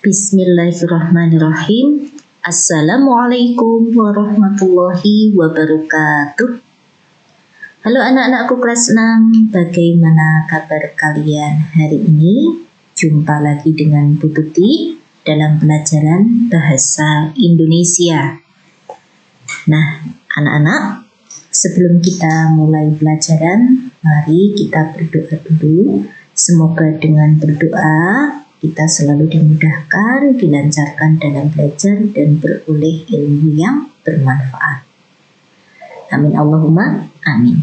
Bismillahirrahmanirrahim. Assalamualaikum warahmatullahi wabarakatuh. Halo anak-anakku kelas 6, bagaimana kabar kalian hari ini? Jumpa lagi dengan Bu Tuti dalam pelajaran Bahasa Indonesia. Nah, anak-anak, sebelum kita mulai pelajaran, mari kita berdoa dulu. Semoga dengan berdoa kita selalu dimudahkan, dilancarkan dalam belajar dan beroleh ilmu yang bermanfaat. Amin Allahumma amin.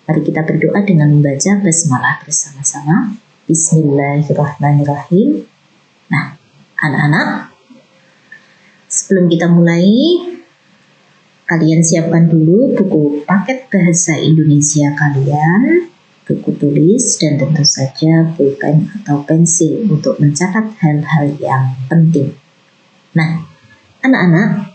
Mari kita berdoa dengan membaca basmalah bersama-sama. Bismillahirrahmanirrahim. Nah, anak-anak, sebelum kita mulai, kalian siapkan dulu buku paket bahasa Indonesia kalian, buku tulis, dan tentu saja pulpen atau pensil untuk mencatat hal-hal yang penting. Nah, anak-anak,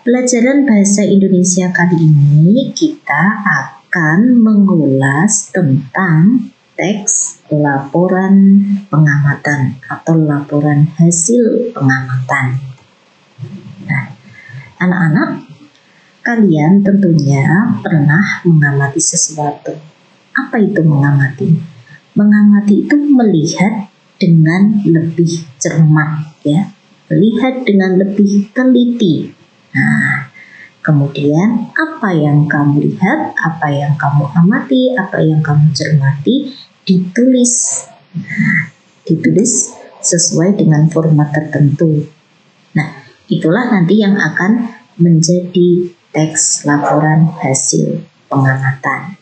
pelajaran bahasa Indonesia kali ini kita akan mengulas tentang teks laporan pengamatan atau laporan hasil pengamatan. Nah, anak-anak, kalian tentunya pernah mengamati sesuatu. Apa itu mengamati? Mengamati itu melihat dengan lebih cermat, ya, melihat dengan lebih teliti. Nah, kemudian apa yang kamu lihat, apa yang kamu amati, apa yang kamu cermati ditulis. Nah, ditulis sesuai dengan format tertentu. Nah, itulah nanti yang akan menjadi teks laporan hasil pengamatan.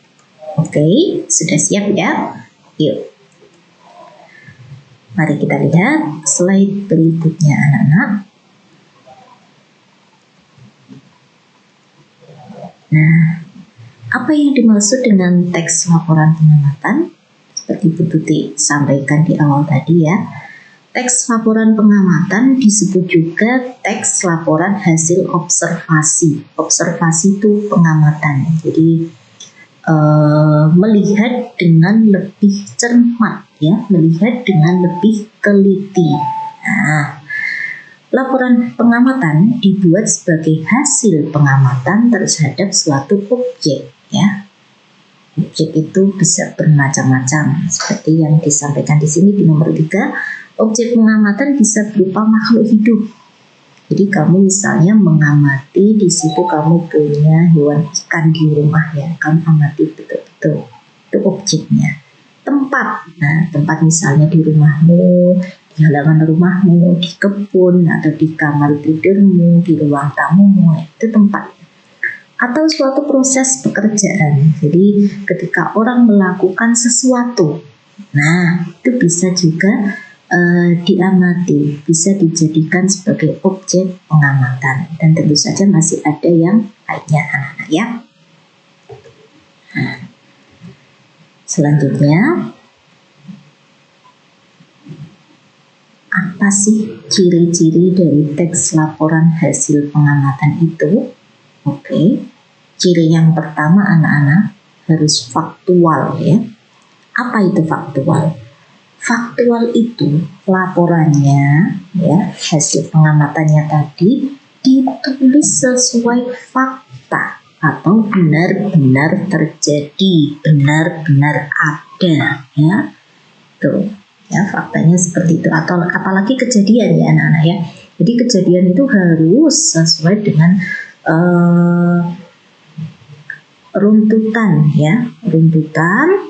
Oke, sudah siap ya? Yuk. Mari kita lihat slide berikutnya, anak-anak. Nah, apa yang dimaksud dengan teks laporan pengamatan? Seperti Bu Tuti sampaikan di awal tadi ya. Teks laporan pengamatan disebut juga teks laporan hasil observasi. Observasi itu pengamatan. Jadi melihat dengan lebih cermat, ya, melihat dengan lebih teliti. Nah, laporan pengamatan dibuat sebagai hasil pengamatan terhadap suatu objek, ya. Objek itu bisa bermacam-macam, seperti yang disampaikan di sini di nomor 3. Objek pengamatan bisa berupa makhluk hidup. Jadi kamu misalnya mengamati, di situ kamu punya hewan ikan di rumah, ya, kamu amati betul-betul itu objeknya. Tempat, nah tempat misalnya di rumahmu, di halaman rumahmu, di kebun atau di kamar tidurmu, di ruang tamumu, itu tempat. Atau suatu proses pekerjaan. Jadi ketika orang melakukan sesuatu, nah itu bisa juga diamati, bisa dijadikan sebagai objek pengamatan, dan tentu saja masih ada yang lainnya, anak-anak, ya. Nah, selanjutnya, apa sih ciri-ciri dari teks laporan hasil pengamatan itu? Oke, ciri yang pertama, anak-anak, harus faktual, ya. Apa itu faktual? Faktual itu laporannya, ya, hasil pengamatannya tadi ditulis sesuai fakta atau benar-benar terjadi, benar-benar ada, ya. Tuh, ya, faktanya seperti itu. Atau apalagi kejadian, ya anak-anak, ya. Jadi kejadian itu harus sesuai dengan runtutan, ya, runtutan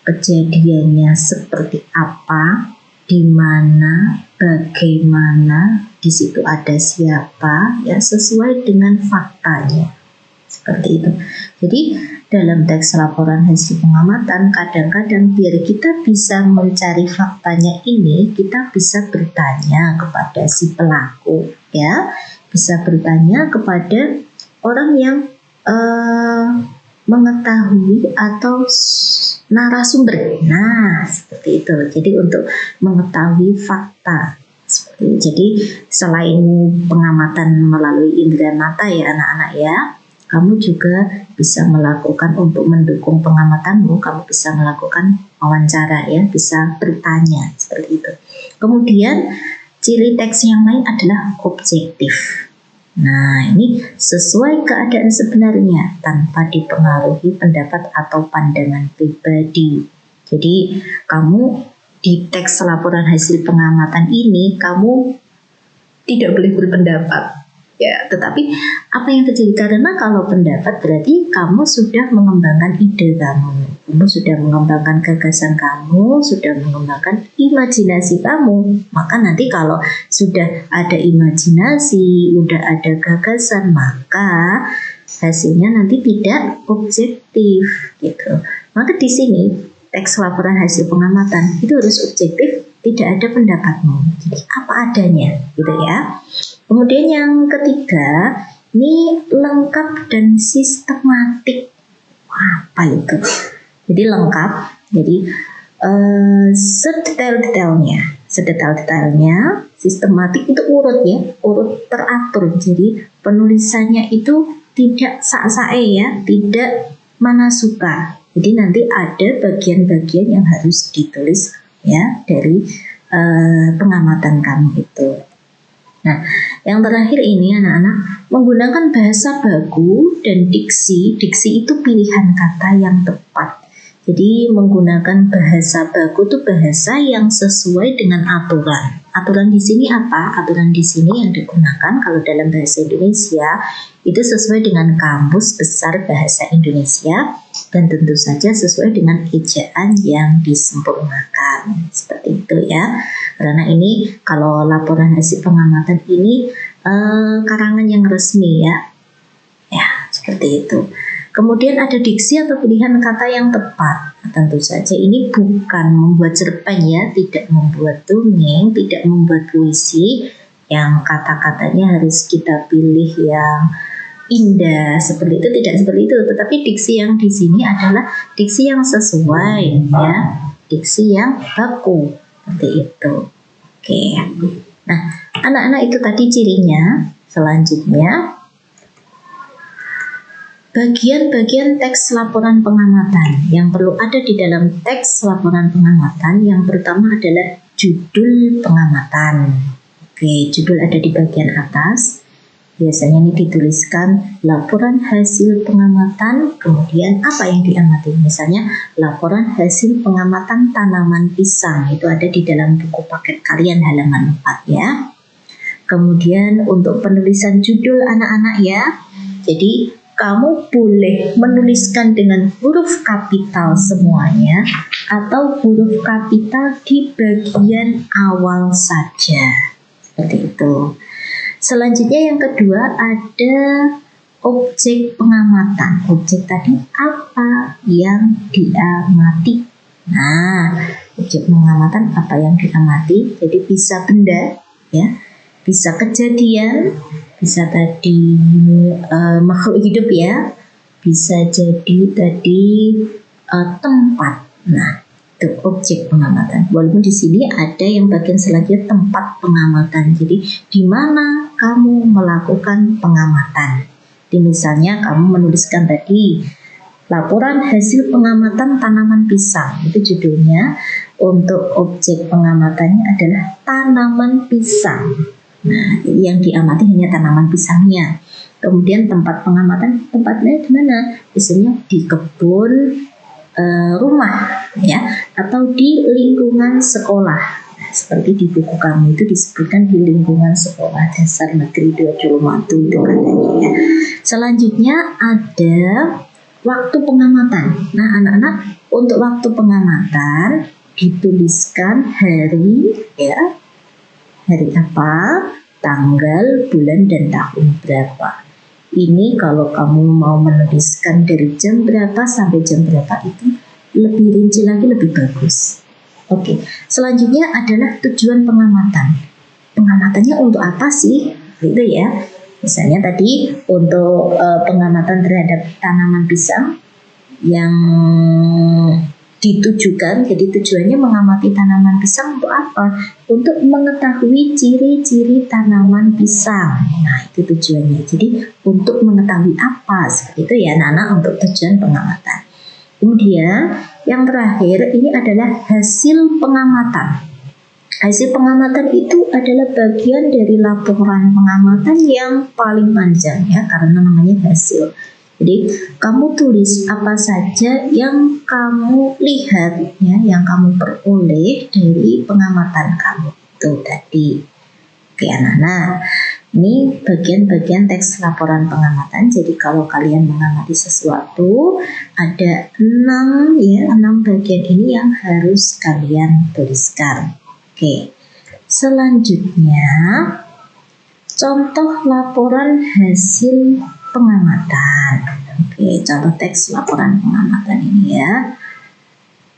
kejadiannya seperti apa, di mana, bagaimana, di situ ada siapa, ya, sesuai dengan faktanya. Seperti itu. Jadi dalam teks laporan hasil pengamatan, kadang-kadang biar kita bisa mencari faktanya ini, kita bisa bertanya kepada si pelaku, ya, bisa bertanya kepada orang yang mengetahui atau narasumber. Nah, seperti itu. Jadi untuk mengetahui fakta. Jadi selain pengamatan melalui indera mata, ya anak-anak, ya, kamu juga bisa melakukan, untuk mendukung pengamatanmu, kamu bisa melakukan wawancara, ya, bisa bertanya seperti itu. Kemudian ciri teks yang lain adalah objektif. Nah, ini sesuai keadaan sebenarnya tanpa dipengaruhi pendapat atau pandangan pribadi. Jadi, kamu di teks laporan hasil pengamatan ini, kamu tidak boleh berpendapat. Ya, tetapi apa yang terjadi? Karena kalau pendapat berarti kamu sudah mengembangkan ide kamu sudah mengembangkan gagasan kamu, sudah mengembangkan imajinasi kamu. Maka nanti kalau sudah ada imajinasi, udah ada gagasan, maka hasilnya nanti tidak objektif, gitu. Maka di sini teks laporan hasil pengamatan itu harus objektif, tidak ada pendapatmu. Jadi apa adanya, gitu ya. Kemudian yang ketiga, ini lengkap dan sistematik. Apa itu? Jadi lengkap, jadi sedetail-detailnya, sistematik itu urut ya, urut teratur. Jadi penulisannya itu tidak sak-sae ya, tidak mana suka. Jadi nanti ada bagian-bagian yang harus ditulis ya dari pengamatan kamu itu. Nah, yang terakhir ini anak-anak menggunakan bahasa baku dan diksi. Diksi itu pilihan kata yang tepat. Jadi menggunakan bahasa baku itu bahasa yang sesuai dengan aturan. Aturan di sini apa? Aturan di sini yang digunakan kalau dalam bahasa Indonesia itu sesuai dengan Kamus Besar Bahasa Indonesia dan tentu saja sesuai dengan ejaan yang disempurnakan. Seperti itu ya. Karena ini kalau laporan hasil pengamatan ini karangan yang resmi ya. Ya, seperti itu. Kemudian ada diksi atau pilihan kata yang tepat. Nah, tentu saja ini bukan membuat cerpen ya, tidak membuat dongeng, tidak membuat puisi yang kata-katanya harus kita pilih yang indah seperti itu, tidak seperti itu. Tetapi diksi yang di sini adalah diksi yang sesuai ya, diksi yang baku seperti itu. Oke. Nah, anak-anak itu tadi cirinya. Selanjutnya bagian-bagian teks laporan pengamatan yang perlu ada di dalam teks laporan pengamatan. Yang pertama adalah judul pengamatan. Oke, judul ada di bagian atas. Biasanya ini dituliskan laporan hasil pengamatan, kemudian apa yang diamati. Misalnya laporan hasil pengamatan tanaman pisang, itu ada di dalam buku paket kalian halaman 4 ya. Kemudian untuk penulisan judul anak-anak ya, jadi kamu boleh menuliskan dengan huruf kapital semuanya atau huruf kapital di bagian awal saja. Seperti itu. Selanjutnya yang kedua ada objek pengamatan. Objek tadi apa yang diamati. Nah, objek pengamatan apa yang diamati. Jadi bisa benda ya, bisa kejadian, bisa tadi makhluk hidup ya, bisa jadi tadi tempat. Nah, itu objek pengamatan. Walaupun di sini ada yang bagian selanjutnya tempat pengamatan. Jadi di mana kamu melakukan pengamatan. Di misalnya kamu menuliskan tadi laporan hasil pengamatan tanaman pisang. Itu judulnya. Untuk objek pengamatannya adalah tanaman pisang. Nah, yang diamati hanya tanaman pisangnya. Kemudian tempat pengamatan, tempatnya di mana? Biasanya di kebun, rumah ya, atau di lingkungan sekolah. Nah, seperti di buku kami itu disebutkan di lingkungan sekolah dasar negeri 2 Colomadu itu katanya ya. Selanjutnya ada waktu pengamatan. Nah, anak-anak untuk waktu pengamatan dituliskan hari ya. Hari apa, tanggal, bulan, dan tahun berapa. Ini kalau kamu mau menuliskan dari jam berapa sampai jam berapa itu lebih rinci lagi, lebih bagus. Oke, selanjutnya adalah tujuan pengamatan. Pengamatannya untuk apa sih? Gitu ya. Misalnya tadi untuk pengamatan terhadap tanaman pisang yang ditujukan, jadi tujuannya mengamati tanaman pisang untuk apa? Untuk mengetahui ciri-ciri tanaman pisang. Nah, itu tujuannya. Jadi untuk mengetahui apa seperti itu ya anak-anak untuk tujuan pengamatan. Kemudian yang terakhir ini adalah hasil pengamatan. Hasil pengamatan itu adalah bagian dari laporan pengamatan yang paling panjang ya, karena namanya hasil. Jadi kamu tulis apa saja yang kamu lihat ya, yang kamu peroleh dari pengamatan kamu itu tadi. Oke anak-anak, ini bagian-bagian teks laporan pengamatan. Jadi kalau kalian mengamati sesuatu, ada 6 bagian ini yang harus kalian tuliskan. Oke, selanjutnya contoh laporan hasil pengamatan. Oke, contoh teks laporan pengamatan ini ya.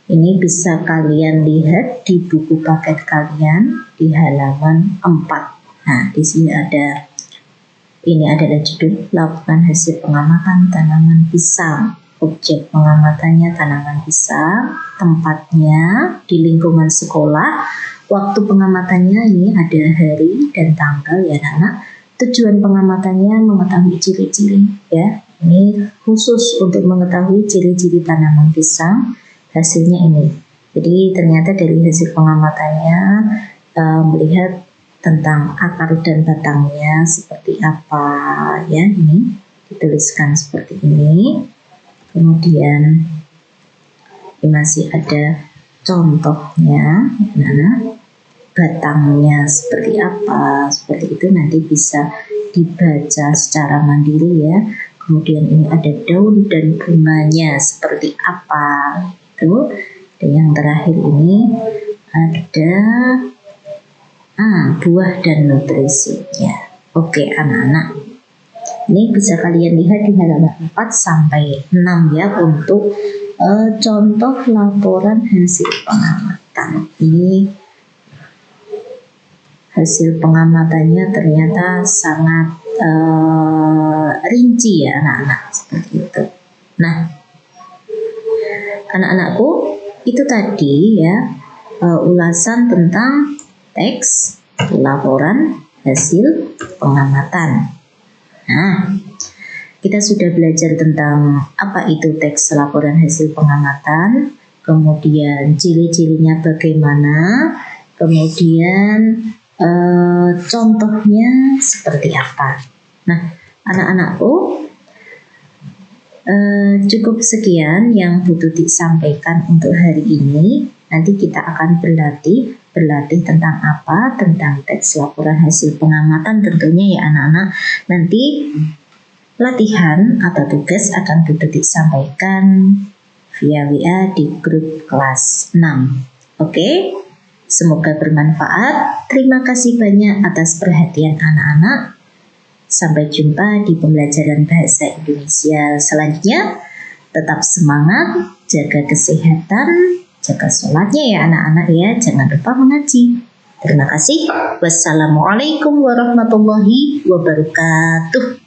Ini bisa kalian lihat di buku paket kalian di halaman 4. Nah, di sini ini adalah judul laporan hasil pengamatan tanaman pisang. Objek pengamatannya tanaman pisang, tempatnya di lingkungan sekolah. Waktu pengamatannya ini ada hari dan tanggal ya anak. Tujuan pengamatannya mengetahui ciri-ciri ya. Ini khusus untuk mengetahui ciri-ciri tanaman pisang. Hasilnya ini. Jadi ternyata dari hasil pengamatannya melihat tentang akar dan batangnya seperti apa ya. Ini dituliskan seperti ini. Kemudian ini masih ada contohnya. Nah, batangnya seperti apa, seperti itu nanti bisa dibaca secara mandiri ya. Kemudian ini ada daun dan bunganya seperti apa itu. Dan yang terakhir ini ada buah dan nutrisinya. Oke anak-anak, ini bisa kalian lihat di halaman 4 sampai 6 ya untuk contoh laporan hasil pengamatan. Ini hasil pengamatannya ternyata sangat rinci ya anak-anak, seperti itu. Nah, anak-anakku, itu tadi ya ulasan tentang teks laporan hasil pengamatan. Nah, kita sudah belajar tentang apa itu teks laporan hasil pengamatan, kemudian ciri-cirinya bagaimana, kemudian contohnya seperti apa. Nah, anak-anakku, cukup sekian yang butuh disampaikan untuk hari ini. Nanti kita akan berlatih tentang apa, tentang teks laporan hasil pengamatan tentunya ya anak-anak. Nanti latihan atau tugas akan butuh disampaikan via WA di grup kelas 6. Oke? Semoga bermanfaat. Terima kasih banyak atas perhatian anak-anak. Sampai jumpa di pembelajaran bahasa Indonesia selanjutnya. Tetap semangat, jaga kesehatan, jaga sholatnya ya anak-anak ya. Jangan lupa mengaji. Terima kasih. Wassalamualaikum warahmatullahi wabarakatuh.